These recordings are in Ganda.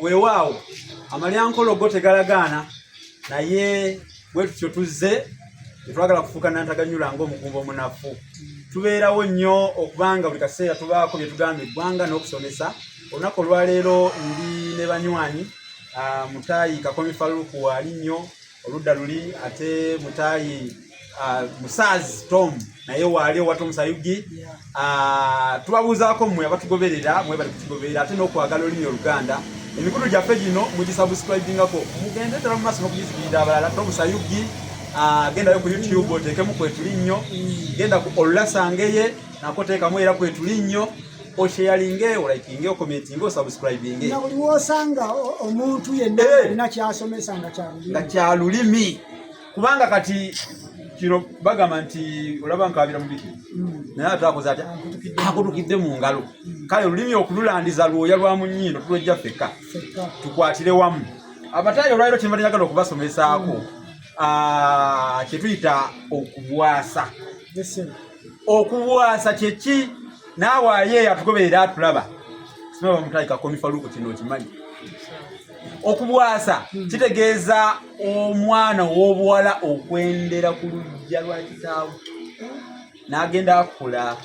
Weewaawo amalyankolo go tegalagaana naye bwe tutyo tuzze tetwagala kufuuka nantaganyula ng'omukumbi omunafu. Tubeerawo nnyo okubanga buli kaseera tubaako bye tugamba eggwanga n'okusomesa. Olunaku olwaleero ndi ne banywanyi Mutaayi Kakomi Faruku wali nnyo oludda luli, ate Mutaayi Musaazi Tom naye wali owa Tom Sayugi. Tubabuuzaako mmwe abatugoberera, mwe bali kutugoberera ate n'okwagala olulimi Oluganda. Emikulu gyaffe gino mugisubscribingako, mugende ddala mu maaso n'okugizikirira abalala. Tom Sayugi gendayo ku YouTube oteekemu kwetuli nnyo, genda ku Olulasangeye nako teekamu era kwetuli nnyo, osharinge, olikinge, okomentinge, osubscribinge. Na buli wosanga omuntu yenna alina kyasomesa nga kya lulimi. Kubanga kati kino bagamba nti olaba nkabira mu biki naye atakoze ati akutukidde mu ngalo. Kale olulimi okululandiza lwoya lwa mu nnyindo tulwejja ffekka tukwatire wamu. Abatayi olwaliro kye njagala okubasomesaako kye tuyita okubwasa. Okubwasa kyeki? Naawe aye atugoberera atulaba simaba Mutaayi Kakomi Faruku kino okimanyi. Okubwasa kitegeeza omwana w'obuwala okwendera ku luggya lwa kitaawe n'agenda akola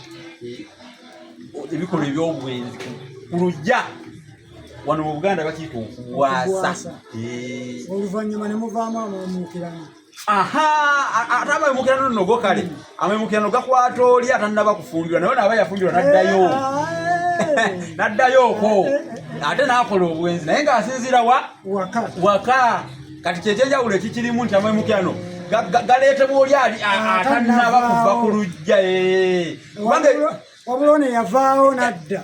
ebikolwa eby'obwenzi ku luggya. Wano mu Buganda bakiyita okubwasa. Oluvannyuma ne muvaamu amamukirano. Ate amamukirano nno go kale amamukirano gakwata oli atannaba kufumbirwa naye naaba yafumbirwa n'addayo n'addayooko ate n'akola obwenzi naye ng'asinziira waka. Kati kyekyenjawulo ekikirimu nti amamukirano galeetebwa oli atannaba kuva ku luggya. Wabula ono yavaawo n'adda.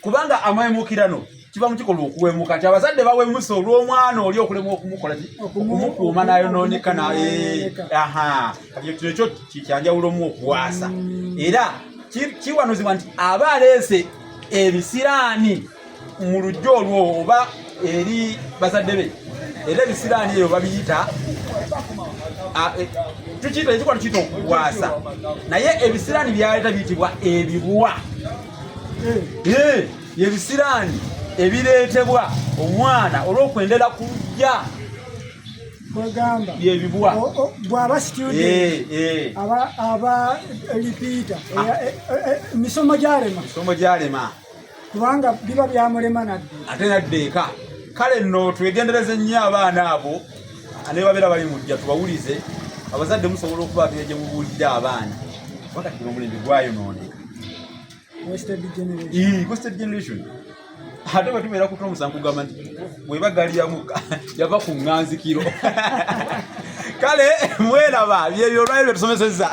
Kubanga amamukirano kiba mukikola okuwemuka nti abazadde bawemusa olw'omwana oli okulemwa okumukola okumukuuma n'ayonooneka naye. Kati kino ekyo kyanjawulomu okuwasa. Era kiwanuzibwa nti aba aleese ebisiraani mu luggya olwo oba eri bazadde be, era ebisiraani ebyo babiyita tukiyita ekikola tukiyita okuwasa, naye ebisiraani byaleeta biyitibwa ebibwa. Ebisiraani ebireetebwa omwana olw'okwendera ku luggya byebibwa. Bw'aba student aba repeater misomo gyalema kubanga biba byamulema ate naddeeka. Kale nno twegendereze nnyo abaana abo ne babeera bali mu luggya tubawulize. Abazadde musobola okuba gye mubuulirira abaana wakati guno omulembe gwayonooneka. Wasted generation. Ate bwe tubeera ku Tom Sayugi kugamba nti bwebagali yava ku ŋŋanzikiro. Kale mweraba byebyo olwaliro bye tusomesezza.